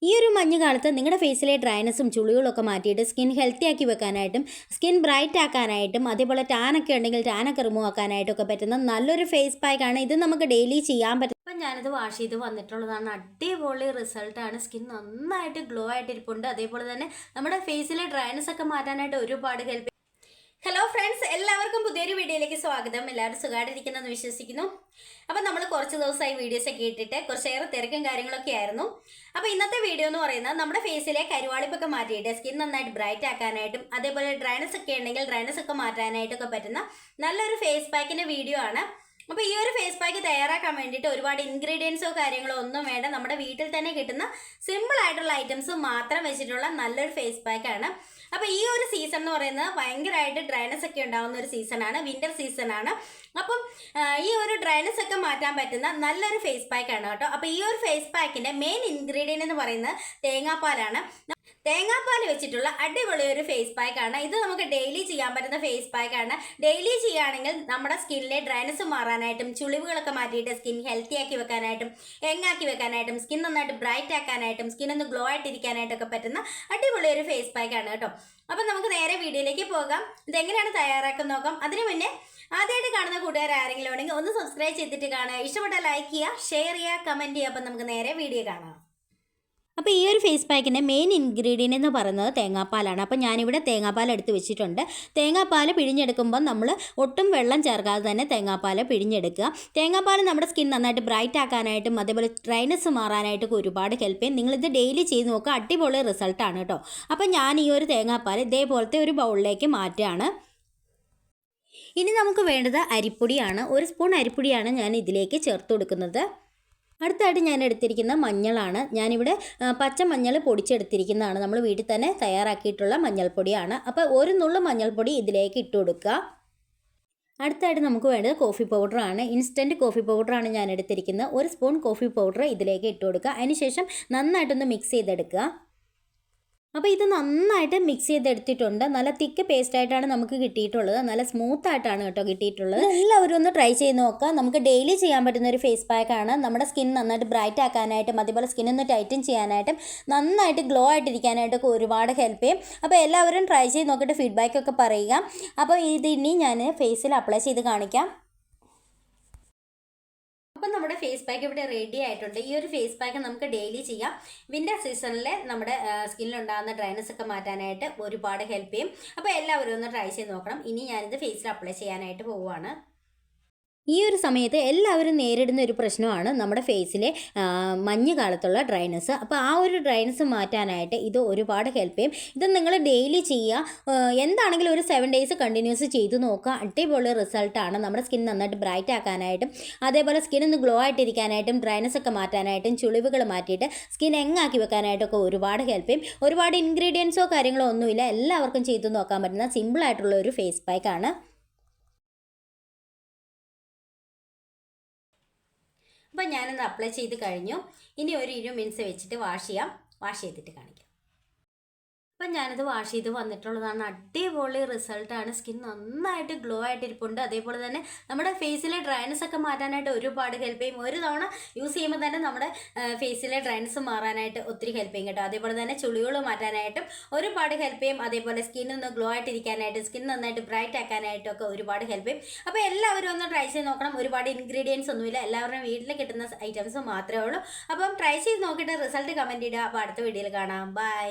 ഈ ഒരു മഞ്ഞുകാലത്ത് നിങ്ങളുടെ ഫേസിലെ ഡ്രൈനസും ചുളികളൊക്കെ മാറ്റിയിട്ട് സ്കിൻ ഹെൽത്തി ആക്കി വെക്കാനായിട്ടും സ്കിൻ ബ്രൈറ്റ് ആക്കാനായിട്ടും അതേപോലെ ടാനൊക്കെ ഉണ്ടെങ്കിൽ ടാനൊക്കെ റിമൂവ് ആക്കാനായിട്ടൊക്കെ പറ്റുന്ന നല്ലൊരു ഫേസ് പാക്കാണ് ഇത്. നമുക്ക് ഡെയിലി ചെയ്യാൻ പറ്റും. അപ്പം ഞാനിത് വാഷ് ചെയ്ത് വന്നിട്ടുള്ളതാണ്. അടിപൊളി റിസൾട്ടാണ്. സ്കിൻ നന്നായിട്ട് ഗ്ലോ ആയിട്ടിരിപ്പുണ്ട്. അതേപോലെ തന്നെ നമ്മുടെ ഫേസിലെ ഡ്രൈനസ് ഒക്കെ മാറ്റാനായിട്ട് ഒരുപാട് ഹെൽപ്പ്. ഹലോ ഫ്രണ്ട്സ്, എല്ലാവർക്കും പുതിയൊരു വീഡിയോയിലേക്ക് സ്വാഗതം. എല്ലാവരും സുഖമായിട്ടിരിക്കുന്നെന്ന് വിശ്വസിക്കുന്നു. അപ്പം നമ്മൾ കുറച്ച് ദിവസമായി വീഡിയോസ് ഒക്കെ ഇട്ടിട്ട് കുറച്ചേറെ തിരക്കും കാര്യങ്ങളൊക്കെ ആയിരുന്നു. അപ്പോൾ ഇന്നത്തെ വീഡിയോ എന്ന് പറയുന്നത് നമ്മുടെ ഫേസിലെ കരുവാളിപ്പൊക്കെ മാറ്റിയിട്ട് സ്കിൻ നന്നായിട്ട് ബ്രൈറ്റ് ആക്കാനായിട്ടും അതേപോലെ ഡ്രൈനസ് ഒക്കെ ഉണ്ടെങ്കിൽ ഡ്രൈനസ് ഒക്കെ മാറ്റാനായിട്ടൊക്കെ പറ്റുന്ന നല്ലൊരു ഫേസ് പാക്കിൻ്റെ വീഡിയോ ആണ്. അപ്പോൾ ഈ ഒരു ഫേസ് പാക്ക് തയ്യാറാക്കാൻ വേണ്ടിയിട്ട് ഒരുപാട് ഇൻഗ്രീഡിയൻസോ കാര്യങ്ങളോ ഒന്നും വേണ്ട. നമ്മുടെ വീട്ടിൽ തന്നെ കിട്ടുന്ന സിമ്പിൾ ആയിട്ടുള്ള ഐറ്റംസ് മാത്രം വെച്ചിട്ടുള്ള നല്ലൊരു ഫേസ് പാക്കാണ്. അപ്പോൾ ഈ ഒരു സീസൺ എന്ന് പറയുന്നത് ഭയങ്കരമായിട്ട് ഡ്രൈനസ് ഒക്കെ ഉണ്ടാകുന്ന ഒരു സീസണാണ്, വിൻ്റർ സീസണാണ്. അപ്പം ഈ ഒരു ഡ്രൈനസ് ഒക്കെ മാറ്റാൻ പറ്റുന്ന നല്ലൊരു ഫേസ് പാക്കാണ് കേട്ടോ. അപ്പോൾ ഈ ഒരു ഫേസ് പാക്കിൻ്റെ മെയിൻ ഇൻഗ്രീഡിയൻ്റ് എന്ന് പറയുന്നത് തേങ്ങാപ്പാലാണ്. തേങ്ങാപ്പാൽ വെച്ചിട്ടുള്ള അടിപൊളി ഒരു ഫേസ് പാക്കാണ് ഇത്. നമുക്ക് ഡെയിലി ചെയ്യാൻ പറ്റുന്ന ഫേസ് പാക്കാണ്. ഡെയിലി ചെയ്യുകയാണെങ്കിൽ നമ്മുടെ സ്കിന്നിലെ ഡ്രൈനസ് മാറാനായിട്ടും ചുളിവുകളൊക്കെ മാറ്റിയിട്ട് സ്കിൻ ഹെൽത്തി ആക്കി വെക്കാനായിട്ടും യങ്ങാക്കി വെക്കാനായിട്ടും സ്കിൻ നന്നായിട്ട് ബ്രൈറ്റ് ആക്കാനായിട്ടും സ്കിൻ ഒന്ന് ഗ്ലോ ആയിട്ടിരിക്കാനായിട്ടൊക്കെ പറ്റുന്ന അടിപൊളി ഒരു ഫേസ് പാക്കാണ് കേട്ടോ. അപ്പം നമുക്ക് നേരെ വീഡിയോയിലേക്ക് പോകാം. ഇതെങ്ങനെയാണ് തയ്യാറാക്കുന്നത് നോക്കാം. അതിനു മുന്നേ ആദ്യമായിട്ട് കാണുന്ന കൂട്ടുകാർ ആരെങ്കിലും ഉണ്ടെങ്കിൽ ഒന്ന് സബ്സ്ക്രൈബ് ചെയ്തിട്ട് കാണുക. ഇഷ്ടപ്പെട്ടാൽ ലൈക്ക് ചെയ്യുക, ഷെയർ ചെയ്യുക, കമൻറ്റ് ചെയ്യുക. അപ്പം നമുക്ക് നേരെ വീഡിയോ കാണാം. അപ്പോൾ ഈ ഒരു ഫേസ് പാക്കിൻ്റെ മെയിൻ ഇൻഗ്രീഡിയൻ്റ് എന്ന് പറയുന്നത് തേങ്ങാപ്പാലാണ്. അപ്പോൾ ഞാനിവിടെ തേങ്ങാപ്പാൽ എടുത്ത് വെച്ചിട്ടുണ്ട്. തേങ്ങാപ്പാൽ പിഴിഞ്ഞെടുക്കുമ്പോൾ നമ്മൾ ഒട്ടും വെള്ളം ചേർക്കാതെ തന്നെ തേങ്ങാപ്പാൽ പിഴിഞ്ഞെടുക്കുക. തേങ്ങാപ്പാൽ നമ്മുടെ സ്കിൻ നന്നായിട്ട് ബ്രൈറ്റ് ആക്കാനായിട്ടും അതേപോലെ ഡ്രൈനസ് മാറാനായിട്ടൊക്കെ ഒരുപാട് ഹെൽപ്പ് ചെയ്യും. നിങ്ങളിത് ഡെയിലി ചെയ്ത് നോക്കുക, അടിപൊളി റിസൾട്ടാണ് കേട്ടോ. അപ്പോൾ ഞാൻ ഈ ഒരു തേങ്ങാപ്പാൽ ഇതേപോലത്തെ ഒരു ബൗളിലേക്ക് മാറ്റുകയാണ്. ഇനി നമുക്ക് വേണ്ടത് അരിപ്പൊടിയാണ്. 1 സ്പൂൺ അരിപ്പൊടിയാണ് ഞാൻ ഇതിലേക്ക് ചേർത്ത് കൊടുക്കുന്നത്. അടുത്തായിട്ട് ഞാൻ എടുത്തിരിക്കുന്ന മഞ്ഞളാണ്. ഞാനിവിടെ പച്ചമഞ്ഞൾ പൊടിച്ചെടുത്തിരിക്കുന്നതാണ്. നമ്മൾ വീട്ടിൽ തന്നെ തയ്യാറാക്കിയിട്ടുള്ള മഞ്ഞൾപ്പൊടിയാണ്. അപ്പോൾ 1 നുള്ളു മഞ്ഞൾപ്പൊടി ഇതിലേക്ക് ഇട്ട് കൊടുക്കുക. അടുത്തായിട്ട് നമുക്ക് വേണ്ടത് കോഫി പൗഡറാണ്. ഇൻസ്റ്റൻറ്റ് കോഫി പൗഡറാണ് ഞാൻ എടുത്തിരിക്കുന്നത്. 1 സ്പൂൺ കോഫി പൗഡർ ഇതിലേക്ക് ഇട്ട് കൊടുക്കുക. അതിനുശേഷം നന്നായിട്ടൊന്ന് മിക്സ് ചെയ്തെടുക്കുക. അപ്പോൾ ഇത് നന്നായിട്ട് മിക്സ് ചെയ്തെടുത്തിട്ടുണ്ട്. നല്ല തിക്ക് പേസ്റ്റായിട്ടാണ് നമുക്ക് കിട്ടിയിട്ടുള്ളത്. നല്ല സ്മൂത്തായിട്ടാണ് കേട്ടോ കിട്ടിയിട്ടുള്ളത്. എല്ലാവരും ഒന്ന് ട്രൈ ചെയ്ത് നോക്കുക. നമുക്ക് ഡെയിലി ചെയ്യാൻ പറ്റുന്ന ഒരു ഫേസ് പാക്കാണ്. നമ്മുടെ സ്കിൻ നന്നായിട്ട് ബ്രൈറ്റ് ആക്കാനായിട്ടും അതേപോലെ സ്കിന്നൊന്ന് ടൈറ്റൻ ചെയ്യാനായിട്ടും നന്നായിട്ട് ഗ്ലോ ആയിട്ടിരിക്കാനായിട്ടൊക്കെ ഒരുപാട് ഹെൽപ്പ് ചെയ്യും. അപ്പോൾ എല്ലാവരും ട്രൈ ചെയ്ത് നോക്കിയിട്ട് ഫീഡ്ബാക്കൊക്കെ പറയുക. അപ്പോൾ ഇത് ഇനി ഞാൻ ഫേസിൽ അപ്ലൈ ചെയ്ത് കാണിക്കാം. അപ്പം നമ്മുടെ ഫേസ് പാക്ക് ഇവിടെ റെഡി ആയിട്ടുണ്ട്. ഈ ഒരു ഫേസ് പാക്ക് നമുക്ക് ഡെയിലി ചെയ്യാം. വിൻ്റർ സീസണിൽ നമ്മുടെ സ്കിന്നിലുണ്ടാകുന്ന ഡ്രൈനസ് ഒക്കെ മാറ്റാനായിട്ട് ഒരുപാട് ഹെൽപ്പ് ചെയ്യും. അപ്പോൾ എല്ലാവരും ഒന്ന് ട്രൈ ചെയ്ത് നോക്കണം. ഇനി ഞാനിത് ഫേസിൽ അപ്ലൈ ചെയ്യാനായിട്ട് പോവുകയാണ്. ഈ ഒരു സമയത്ത് എല്ലാവരും നേരിടുന്ന ഒരു പ്രശ്നമാണ് നമ്മുടെ ഫേസിലെ മഞ്ഞുകാലത്തുള്ള ഡ്രൈനസ്. അപ്പോൾ ആ ഒരു ഡ്രൈനസ് മാറ്റാനായിട്ട് ഇത് ഒരുപാട് ഹെൽപ്പ് ചെയ്യും. ഇത് നിങ്ങൾ ഡെയിലി ചെയ്യുക. എന്താണെങ്കിലും ഒരു 7 ഡേയ്സ് കണ്ടിന്യൂസ് ചെയ്ത് നോക്കുക. അടിപൊളി റിസൾട്ടാണ്. നമ്മുടെ സ്കിൻ നന്നായിട്ട് ബ്രൈറ്റ് ആക്കാനായിട്ടും അതേപോലെ സ്കിൻ ഒന്ന് ഗ്ലോ ആയിട്ടിരിക്കാനായിട്ടും ഡ്രൈനസ് ഒക്കെ മാറ്റാനായിട്ടും ചുളിവുകൾ മാറ്റിയിട്ട് സ്കിൻ എങ്ങാക്കി വെക്കാനായിട്ടൊക്കെ ഒരുപാട് ഹെൽപ്പ് ചെയ്യും. ഒരുപാട് ഇൻഗ്രീഡിയൻസോ കാര്യങ്ങളോ ഒന്നുമില്ല. എല്ലാവർക്കും ചെയ്ത് നോക്കാൻ പറ്റുന്ന സിമ്പിളായിട്ടുള്ള ഒരു ഫേസ് പാക്കാണ്. അപ്പോൾ ഞാനത് അപ്ലൈ ചെയ്ത് കഴിഞ്ഞു. ഇനി ഒരു 20 മിനിറ്റ്സ് വെച്ചിട്ട് വാഷ് ചെയ്തിട്ട് കാണിക്കാം. അപ്പം ഞാനത് വാഷ് ചെയ്ത് വന്നിട്ടുള്ളതാണ്. അടിപൊളി റിസൾട്ടാണ്. സ്കിൻ നന്നായിട്ട് ഗ്ലോ ആയിട്ടിരിപ്പുണ്ട്. അതേപോലെ തന്നെ നമ്മുടെ ഫേസിലെ ഡ്രൈനസ് ഒക്കെ മാറ്റാനായിട്ട് ഒരുപാട് ഹെൽപ്പ് ചെയ്യും. ഒരു തവണ യൂസ് ചെയ്യുമ്പോൾ തന്നെ നമ്മുടെ ഫേസിലെ ഡ്രൈനസ് മാറാനായിട്ട് ഒത്തിരി ഹെൽപ്പ് ചെയ്യും കേട്ടോ. അതേപോലെ തന്നെ ചുളികൾ മാറ്റാനായിട്ടും ഒരുപാട് ഹെൽപ്പ് ചെയ്യും. അതേപോലെ സ്കിന്നൊന്ന് ഗ്ലോ ആയിട്ടിരിക്കാനായിട്ടും സ്കിൻ നന്നായിട്ട് ബ്രൈറ്റ് ആക്കാനായിട്ടും ഒക്കെ ഒരുപാട് ഹെൽപ്പ് ചെയ്യും. അപ്പോൾ എല്ലാവരും ഒന്ന് ട്രൈ ചെയ്ത് നോക്കണം. ഒരുപാട് ഇൻഗ്രീഡിയൻസ് ഒന്നുമില്ല. എല്ലാവരുടെയും വീട്ടിൽ കിട്ടുന്ന ഐറ്റംസ് മാത്രമേ ഉള്ളൂ. അപ്പം ട്രൈ ചെയ്ത് നോക്കിയിട്ട് റിസൾട്ട് കമൻറ്റ് ചെയ്യുക. അപ്പോൾ അടുത്ത വീഡിയോയിൽ കാണാം. ബൈ.